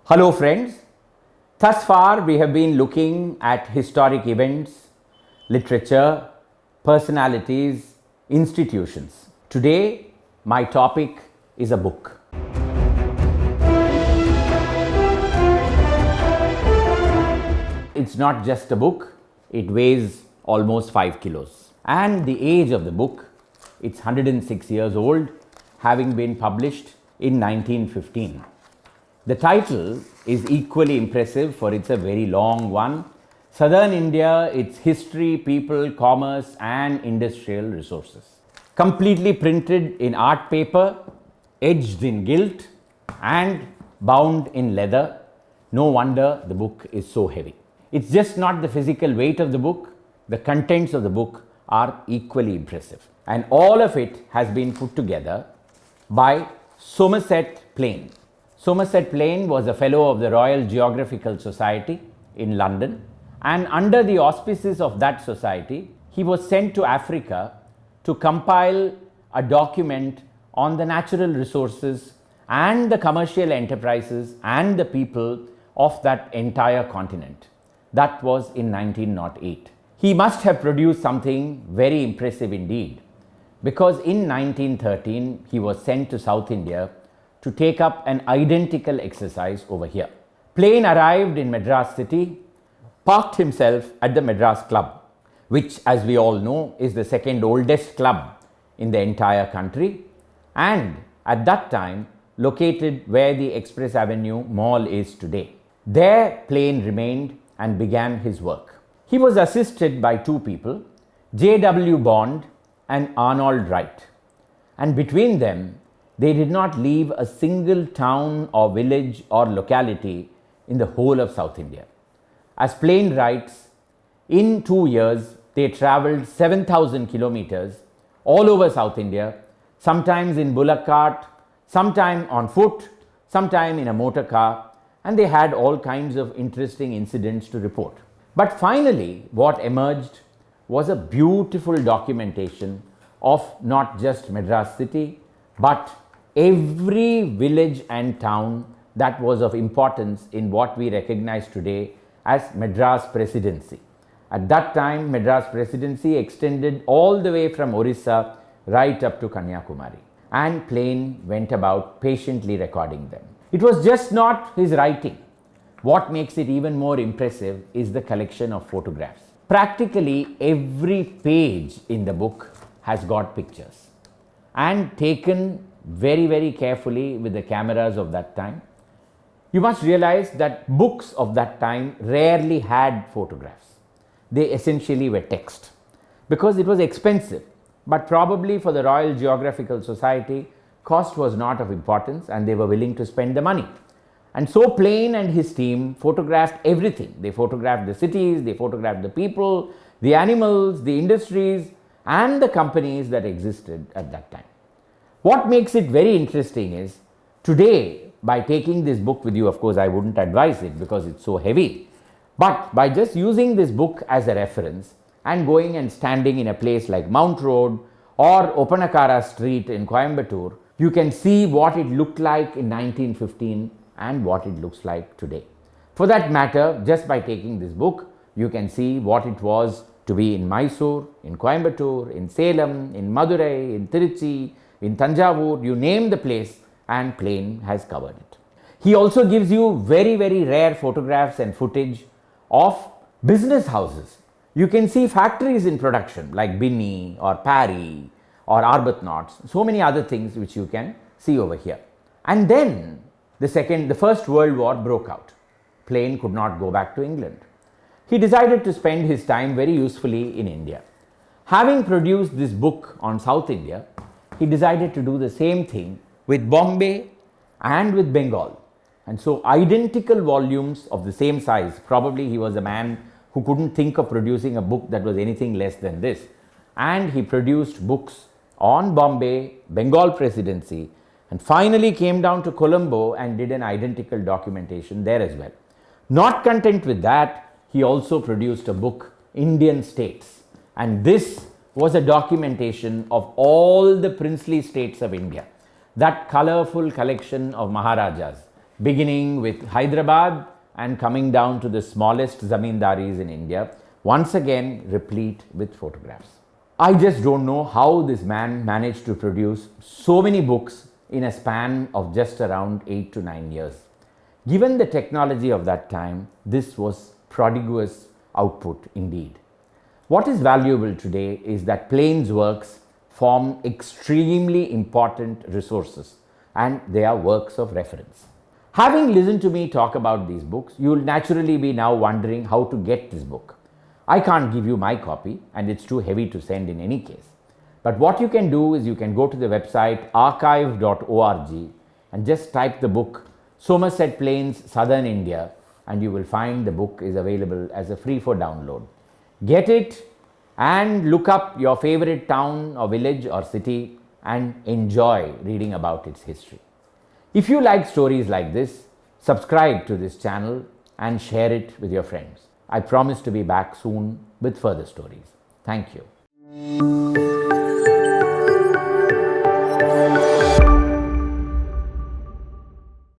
Hello friends, thus far we have been looking at historic events, literature, personalities, institutions. Today my topic is a book. It's not just a book, it weighs almost 5 kilos. And the age of the book, it's 106 years old, having been published in 1915. The title is equally impressive, for it's a very long one. Southern India, its history, people, commerce and industrial resources. Completely printed in art paper, edged in gilt and bound in leather. No wonder the book is so heavy. It's just not the physical weight of the book, the contents of the book are equally impressive. And all of it has been put together by Somerset Plain. Somerset Plain was a fellow of the Royal Geographical Society in London, and under the auspices of that society, he was sent to Africa to compile a document on the natural resources and the commercial enterprises and the people of that entire continent. That was in 1908. He must have produced something very impressive indeed, because in 1913 he was sent to South India to take up an identical exercise over here. Plain arrived in Madras city, parked himself at the Madras Club, which, as we all know, is the second oldest club in the entire country, and at that time located where the Express Avenue Mall is today. There Plain remained and began his work. He was assisted by two people, J.W. Bond and Arnold Wright, and between them they did not leave a single town or village or locality in the whole of South India. As Plain writes, in 2 years they travelled 7,000 kilometers all over South India, sometimes in bullock cart, sometime on foot, sometime in a motor car, and they had all kinds of interesting incidents to report. But finally, what emerged was a beautiful documentation of not just Madras city, but every village and town that was of importance in what we recognize today as Madras Presidency. At that time, Madras Presidency extended all the way from Orissa right up to Kanyakumari, and Plain went about patiently recording them. It was just not his writing. What makes it even more impressive is the collection of photographs. Practically every page in the book has got pictures, and taken very carefully with the cameras of that time. You must realize that books of that time rarely had photographs. They essentially were text, because it was expensive, but probably for the Royal Geographical Society, cost was not of importance and they were willing to spend the money. And so Plain and his team photographed everything. They photographed the cities, they photographed the people, the animals, the industries and the companies that existed at that time. What makes it very interesting is, today, by taking this book with you, of course I wouldn't advise it because it's so heavy, but by just using this book as a reference and going and standing in a place like Mount Road or Opanakara Street in Coimbatore, you can see what it looked like in 1915 and what it looks like today. For that matter, just by taking this book, you can see what it was to be in Mysore, in Coimbatore, in Salem, in Madurai, in Tiruchi, in Tanjavur, you name the place, and Plain has covered it. He also gives you very rare photographs and footage of business houses. You can see factories in production like Binni or Parry or Arbuthnot, so many other things which you can see over here. And then the First World War broke out. Plain could not go back to England. He decided to spend his time very usefully in India. Having produced this book on South India, he decided to do the same thing with Bombay and with Bengal. And so identical volumes of the same size, probably he was a man who couldn't think of producing a book that was anything less than this. And he produced books on Bombay, Bengal Presidency, and finally came down to Colombo and did an identical documentation there as well. Not content with that, he also produced a book, Indian States, and this was a documentation of all the princely states of India, that colorful collection of Maharajas, beginning with Hyderabad and coming down to the smallest zamindaris in India, once again replete with photographs. I just don't know how this man managed to produce so many books in a span of just around 8 to 9 years. Given the technology of that time, this was prodigious output indeed. What is valuable today is that Plain's works form extremely important resources and they are works of reference. Having listened to me talk about these books, you will naturally be now wondering how to get this book. I can't give you my copy and it's too heavy to send in any case. But what you can do is you can go to the website archive.org and just type the book Somerset Plains, Southern India, and you will find the book is available as a free for download. Get it and look up your favorite town or village or city and enjoy reading about its history. If you like stories like this, subscribe to this channel and share it with your friends. I promise to be back soon with further stories. Thank you.